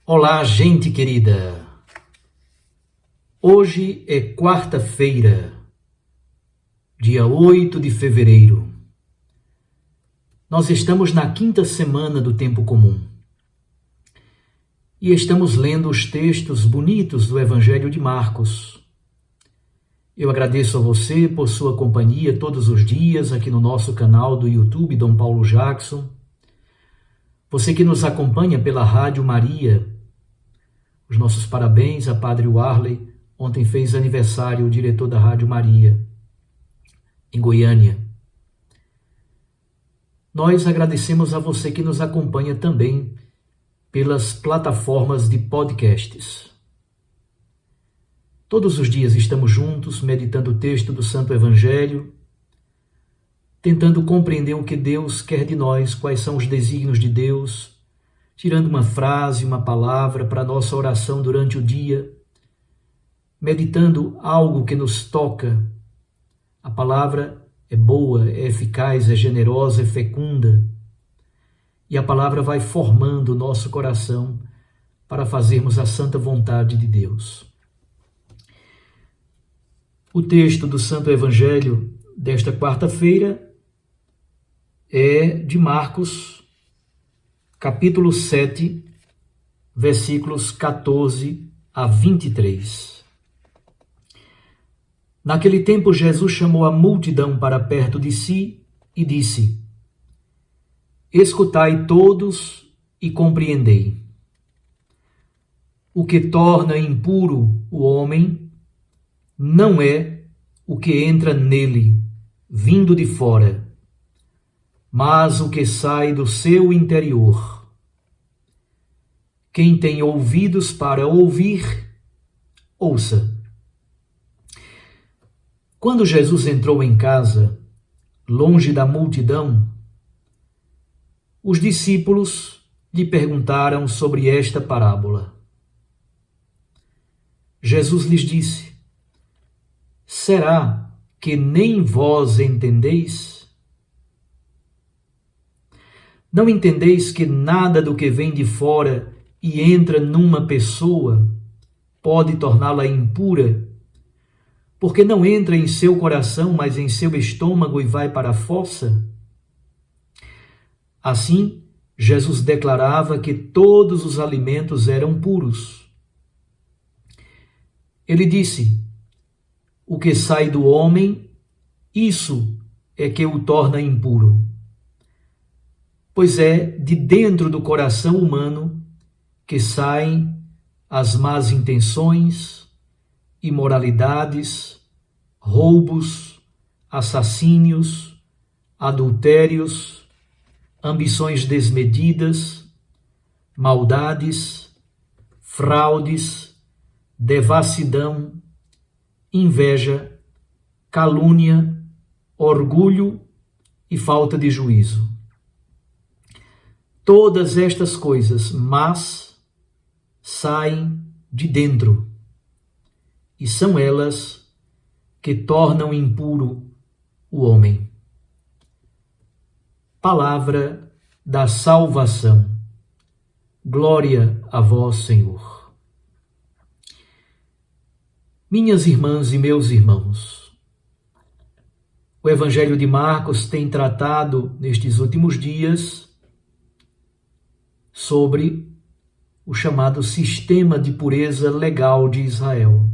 Olá, gente querida! Hoje é quarta-feira, dia 8 de fevereiro. Nós estamos na quinta semana do tempo comum e estamos lendo os textos bonitos do Evangelho de Marcos. Eu agradeço a você por sua companhia todos os dias aqui no nosso canal do YouTube Dom Paulo Jackson. Você que nos acompanha pela Rádio Maria. Os nossos parabéns a Padre Warley. Ontem fez aniversário o diretor da Rádio Maria, em Goiânia. Nós agradecemos a você que nos acompanha também pelas plataformas de podcasts. Todos os dias estamos juntos, meditando o texto do Santo Evangelho, tentando compreender o que Deus quer de nós, quais são os desígnios de Deus, tirando uma frase, uma palavra para a nossa oração durante o dia, meditando algo que nos toca. A palavra é boa, é eficaz, é generosa, é fecunda. E a palavra vai formando o nosso coração para fazermos a santa vontade de Deus. O texto do Santo Evangelho desta quarta-feira é de Marcos, capítulo 7, versículos 14 a 23. Naquele tempo, Jesus chamou a multidão para perto de si e disse: Escutai todos e compreendei. O que torna impuro o homem não é o que entra nele, vindo de fora, mas o que sai do seu interior. Quem tem ouvidos para ouvir, ouça. Quando Jesus entrou em casa, longe da multidão, os discípulos lhe perguntaram sobre esta parábola. Jesus lhes disse: Será que nem vós entendeis? Não entendeis que nada do que vem de fora e entra numa pessoa pode torná-la impura, porque não entra em seu coração, mas em seu estômago e vai para a fossa? Assim, Jesus declarava que todos os alimentos eram puros. Ele disse: O que sai do homem, isso é que o torna impuro. Pois é de dentro do coração humano que saem as más intenções, imoralidades, roubos, assassínios, adultérios, ambições desmedidas, maldades, fraudes, devassidão, inveja, calúnia, orgulho e falta de juízo. Todas estas coisas más saem de dentro, e são elas que tornam impuro o homem. Palavra da salvação. Glória a vós, Senhor. Minhas irmãs e meus irmãos, o Evangelho de Marcos tem tratado nestes últimos dias sobre o chamado sistema de pureza legal de Israel.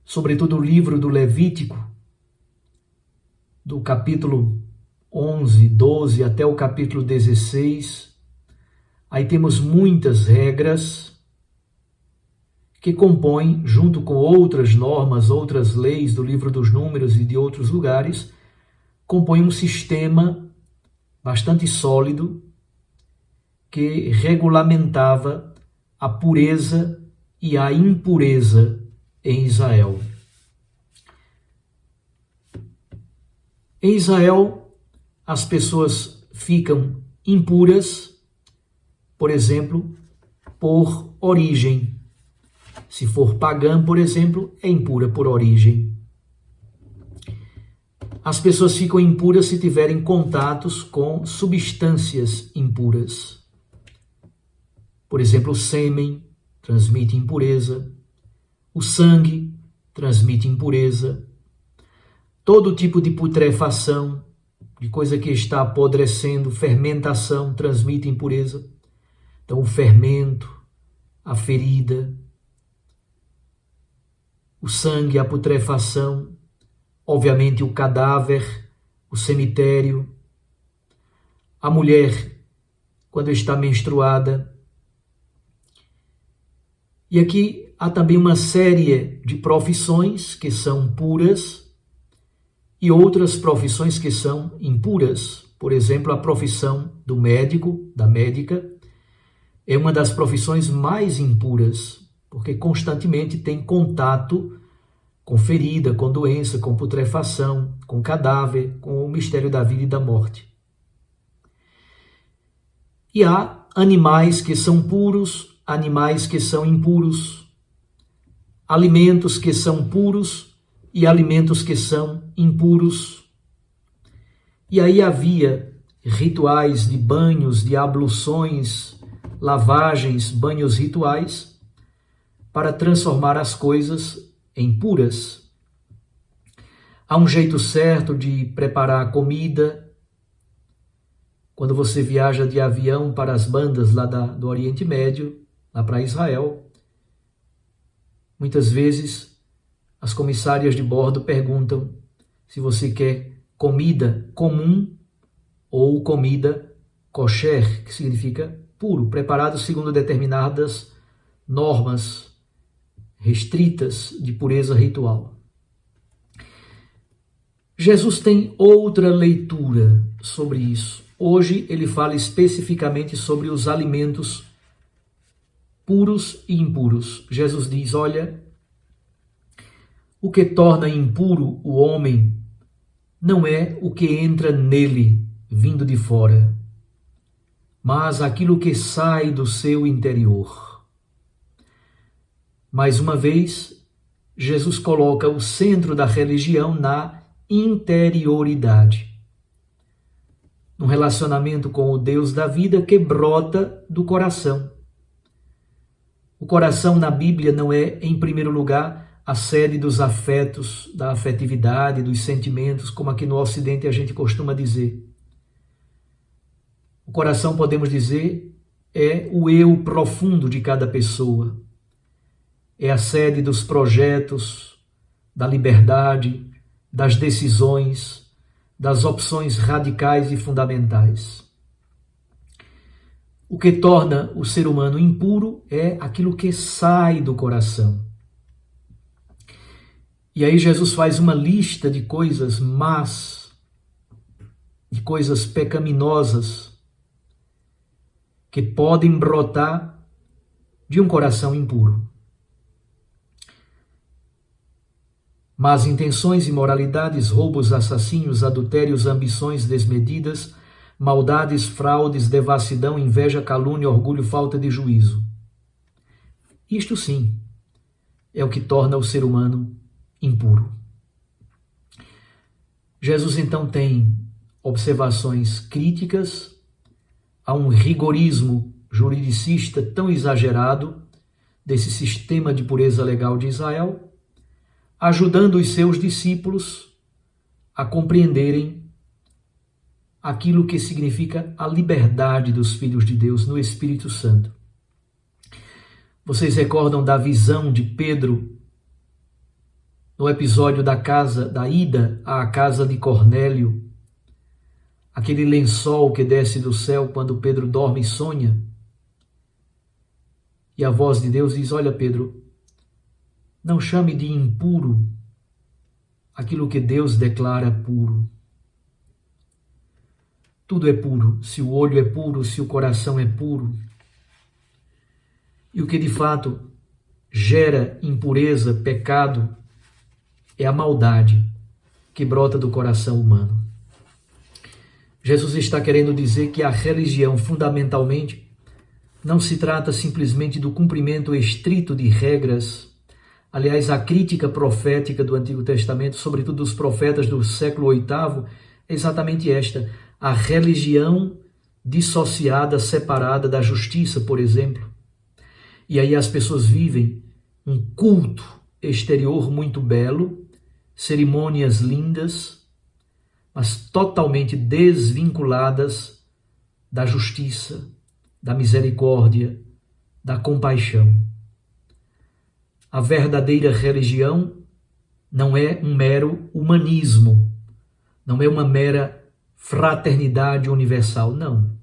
Sobretudo o livro do Levítico, do capítulo 11, 12 até o capítulo 16, aí temos muitas regras que compõem, junto com outras normas, outras leis do livro dos Números e de outros lugares, compõem um sistema bastante sólido que regulamentava a pureza e a impureza em Israel. Em Israel, as pessoas ficam impuras, por exemplo, por origem. Se for pagã, por exemplo, é impura por origem. As pessoas ficam impuras se tiverem contatos com substâncias impuras. Por exemplo, o sêmen transmite impureza, o sangue transmite impureza, todo tipo de putrefação, de coisa que está apodrecendo, fermentação, transmite impureza. Então, o fermento, a ferida, o sangue, a putrefação, obviamente o cadáver, o cemitério, a mulher, quando está menstruada. E aqui há também uma série de profissões que são puras e outras profissões que são impuras. Por exemplo, a profissão do médico, da médica, é uma das profissões mais impuras, porque constantemente tem contato com ferida, com doença, com putrefação, com cadáver, com o mistério da vida e da morte. E há animais que são puros, animais que são impuros, alimentos que são puros e alimentos que são impuros. E aí havia rituais de banhos, de abluções, lavagens, banhos rituais, para transformar as coisas em puras. Há um jeito certo de preparar a comida. Quando você viaja de avião para as bandas lá do Oriente Médio, lá para Israel, muitas vezes as comissárias de bordo perguntam se você quer comida comum ou comida kosher, que significa puro, preparado segundo determinadas normas restritas de pureza ritual. Jesus tem outra leitura sobre isso. Hoje ele fala especificamente sobre os alimentos puros e impuros. Jesus diz, olha, o que torna impuro o homem não é o que entra nele, vindo de fora, mas aquilo que sai do seu interior. Mais uma vez, Jesus coloca o centro da religião na interioridade, no relacionamento com o Deus da vida que brota do coração. O coração na Bíblia não é, em primeiro lugar, a sede dos afetos, da afetividade, dos sentimentos, como aqui no Ocidente a gente costuma dizer. O coração, podemos dizer, é o eu profundo de cada pessoa. É a sede dos projetos, da liberdade, das decisões, das opções radicais e fundamentais. O que torna o ser humano impuro é aquilo que sai do coração. E aí Jesus faz uma lista de coisas más, de coisas pecaminosas, que podem brotar de um coração impuro. Más intenções, imoralidades, roubos, assassínios, adultérios, ambições desmedidas, maldades, fraudes, devassidão, inveja, calúnia, orgulho, falta de juízo. Isto sim é o que torna o ser humano impuro. Jesus então tem observações críticas a um rigorismo juridicista tão exagerado desse sistema de pureza legal de Israel, ajudando os seus discípulos a compreenderem aquilo que significa a liberdade dos filhos de Deus no Espírito Santo. Vocês recordam da visão de Pedro no episódio da ida à casa de Cornélio, aquele lençol que desce do céu quando Pedro dorme e sonha? E a voz de Deus diz, olha Pedro, não chame de impuro aquilo que Deus declara puro. Tudo é puro, se o olho é puro, se o coração é puro. E o que de fato gera impureza, pecado, é a maldade que brota do coração humano. Jesus está querendo dizer que a religião, fundamentalmente, não se trata simplesmente do cumprimento estrito de regras. Aliás, a crítica profética do Antigo Testamento, sobretudo dos profetas do século VIII, é exatamente esta: a religião dissociada, separada da justiça, por exemplo. E aí as pessoas vivem um culto exterior muito belo, cerimônias lindas, mas totalmente desvinculadas da justiça, da misericórdia, da compaixão. A verdadeira religião não é um mero humanismo, não é uma mera fraternidade universal, não.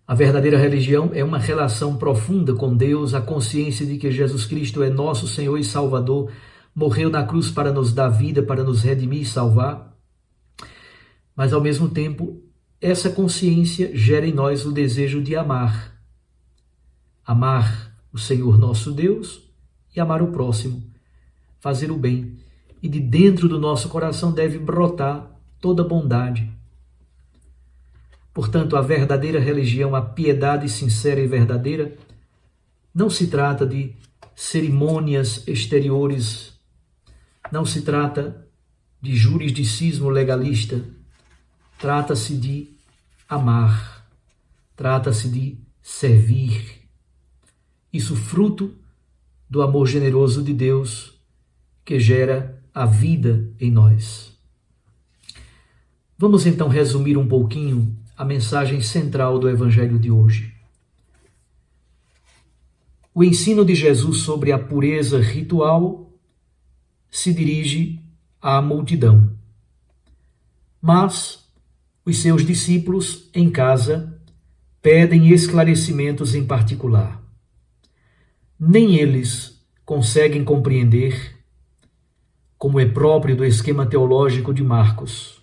A verdadeira religião é uma relação profunda com Deus, a consciência de que Jesus Cristo é nosso Senhor e Salvador, morreu na cruz para nos dar vida, para nos redimir e salvar. Mas, ao mesmo tempo, essa consciência gera em nós o desejo de amar. Amar o Senhor nosso Deus e amar o próximo, fazer o bem. E de dentro do nosso coração deve brotar toda bondade. Portanto, a verdadeira religião, a piedade sincera e verdadeira, não se trata de cerimônias exteriores, não se trata de jurisdicismo legalista, trata-se de amar, trata-se de servir. Isso fruto do amor generoso de Deus que gera a vida em nós. Vamos então resumir um pouquinho a mensagem central do Evangelho de hoje. O ensino de Jesus sobre a pureza ritual se dirige à multidão, mas os seus discípulos em casa pedem esclarecimentos em particular. Nem eles conseguem compreender, como é próprio do esquema teológico de Marcos.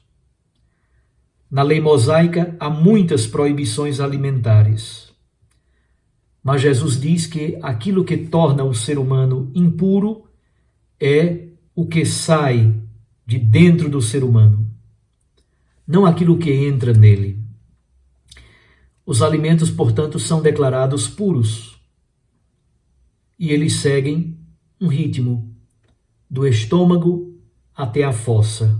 Na lei mosaica há muitas proibições alimentares, mas Jesus diz que aquilo que torna o ser humano impuro é o que sai de dentro do ser humano, não aquilo que entra nele. Os alimentos, portanto, são declarados puros e eles seguem um ritmo do estômago até a fossa.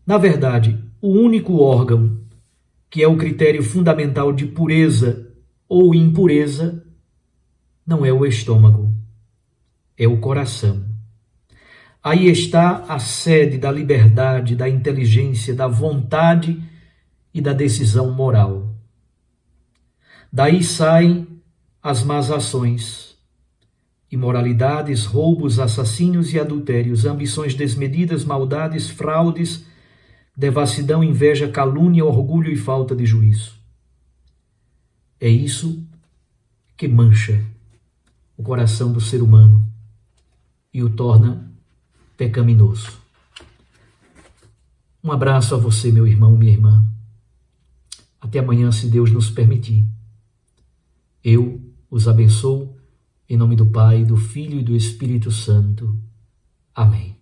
Na verdade, o único órgão que é o critério fundamental de pureza ou impureza não é o estômago, é o coração. Aí está a sede da liberdade, da inteligência, da vontade e da decisão moral. Daí saem as más ações, imoralidades, roubos, assassínios e adultérios, ambições desmedidas, maldades, fraudes, devassidão, inveja, calúnia, orgulho e falta de juízo. É isso que mancha o coração do ser humano e o torna pecaminoso. Um abraço a você, meu irmão, minha irmã. Até amanhã, se Deus nos permitir. Eu os abençoo em nome do Pai, do Filho e do Espírito Santo. Amém.